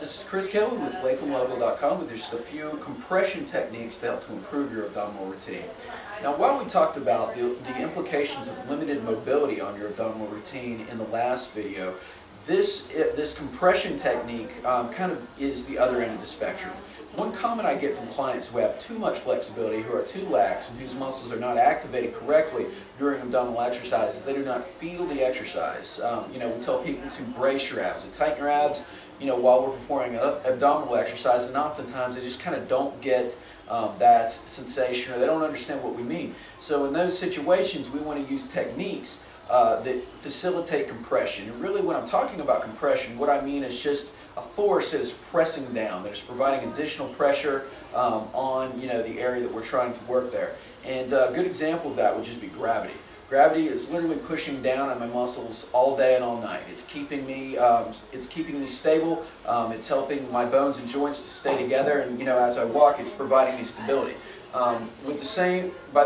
This is Chris Kelly with LakelandLevel.com with just a few compression techniques to help to improve your abdominal routine. Now, while we talked about the implications of limited mobility on your abdominal routine in the last video, this compression technique kind of is the other end of the spectrum. One comment I get from clients who have too much flexibility, who are too lax, and whose muscles are not activated correctly during abdominal exercises, they do not feel the exercise. We tell people to brace your abs, to tighten your abs, while we're performing an abdominal exercise, and oftentimes they just kind of don't get that sensation, or they don't understand what we mean. So in those situations, we want to use techniques that facilitate compression. And really, when I'm talking about compression, what I mean is just a force that is pressing down, that is providing additional pressure on the area that we're trying to work there. And a good example of that would just be gravity. Gravity is literally pushing down on my muscles all day and all night. It's keeping me stable. It's helping my bones and joints to stay together, and as I walk, it's providing me stability. By the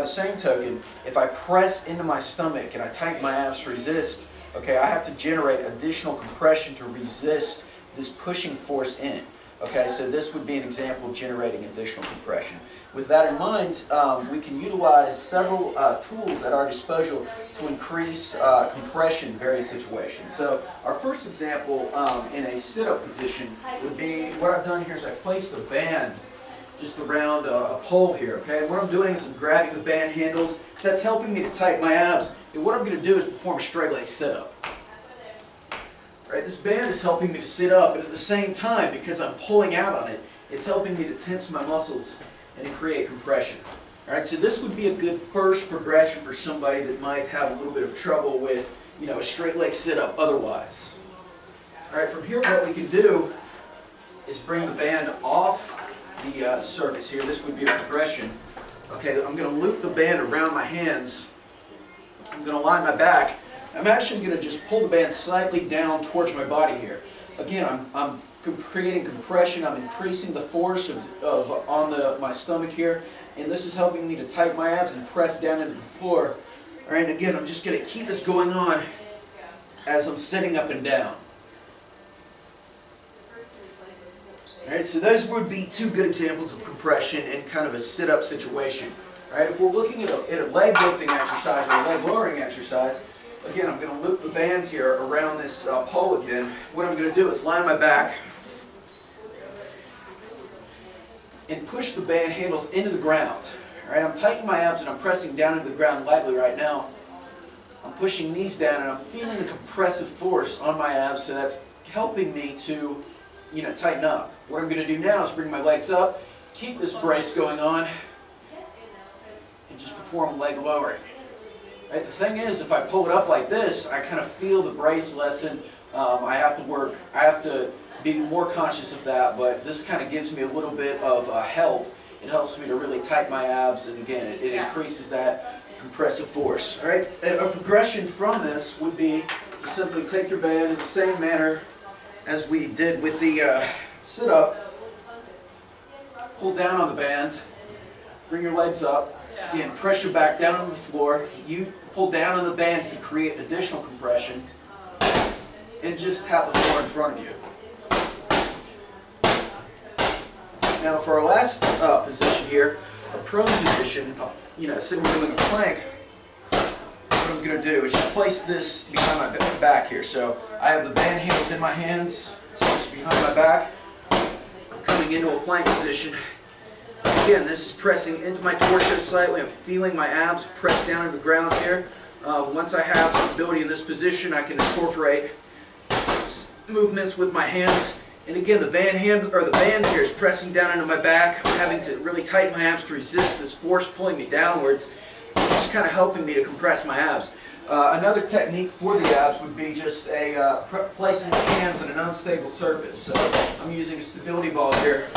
same token, if I press into my stomach and I tighten my abs to resist, okay, I have to generate additional compression to resist this pushing force in. Okay, so this would be an example of generating additional compression. With that in mind, we can utilize several tools at our disposal to increase compression in various situations. So our first example in a sit-up position would be, what I've done here is I've placed a band just around a pole here. Okay, and what I'm doing is I'm grabbing the band handles. That's helping me to tighten my abs. And what I'm going to do is perform a straight leg sit-up. Right, this band is helping me to sit up, and at the same time, because I'm pulling out on it, it's helping me to tense my muscles and to create compression. All right, so this would be a good first progression for somebody that might have a little bit of trouble with, a straight leg sit-up otherwise. All right, from here, what we can do is bring the band off the surface here. This would be a progression. Okay, I'm going to loop the band around my hands. I'm going to line my back. I'm actually going to just pull the band slightly down towards my body here. Again, I'm creating compression. I'm increasing the force on my stomach here, and this is helping me to tighten my abs and press down into the floor. All right, and again, I'm just going to keep this going on as I'm sitting up and down. All right, so those would be two good examples of compression in kind of a sit-up situation. All right, if we're looking at a leg lifting exercise or a leg lowering exercise, again, I'm going to loop the bands here around this pole again. What I'm going to do is line my back and push the band handles into the ground. All right, I'm tightening my abs and I'm pressing down into the ground lightly right now. I'm pushing these down and I'm feeling the compressive force on my abs, so that's helping me to tighten up. What I'm going to do now is bring my legs up, keep this brace going on, and just perform leg lowering. Right, the thing is, if I pull it up like this, I kind of feel the brace lessen. I have to be more conscious of that, but this kind of gives me a little bit of help. It helps me to really tighten my abs, and again, it increases that compressive force. All right, a progression from this would be to simply take your band in the same manner as we did with the sit-up. Pull down on the band, bring your legs up. Again, press your back down on the floor. You pull down on the band to create additional compression, and just tap the floor in front of you. Now, for our last position here, a prone position, sitting doing a plank, what I'm going to do is just place this behind my back here. So I have the band handles in my hands, so just behind my back. I'm coming into a plank position. Again, this is pressing into my torso slightly. I'm feeling my abs press down into the ground here. Once I have stability in this position, I can incorporate movements with my hands. And again, the band here is pressing down into my back. I'm having to really tighten my abs to resist this force pulling me downwards. It's just kind of helping me to compress my abs. Another technique for the abs would be just placing the hands on an unstable surface. So I'm using a stability ball here.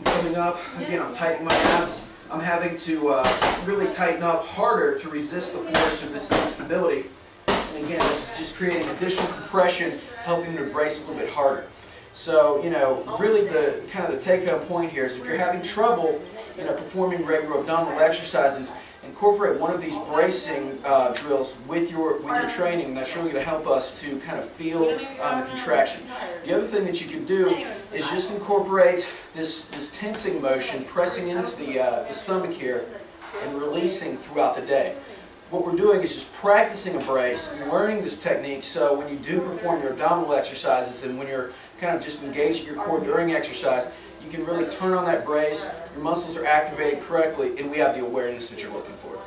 Coming up, again, I'm tightening my abs. I'm having to really tighten up harder to resist the force of this instability. And again, this is just creating additional compression, helping me to brace a little bit harder. So, really the take-home point here is if you're having trouble, performing regular abdominal exercises, incorporate one of these bracing drills with your training, and that's really going to help us to kind of feel the contraction. The other thing that you can do is just incorporate this tensing motion, pressing into the stomach here and releasing throughout the day. What we're doing is just practicing a brace and learning this technique, so when you do perform your abdominal exercises and when you're kind of just engaging your core during exercise, you can really turn on that brace, your muscles are activated correctly, and we have the awareness that you're looking for.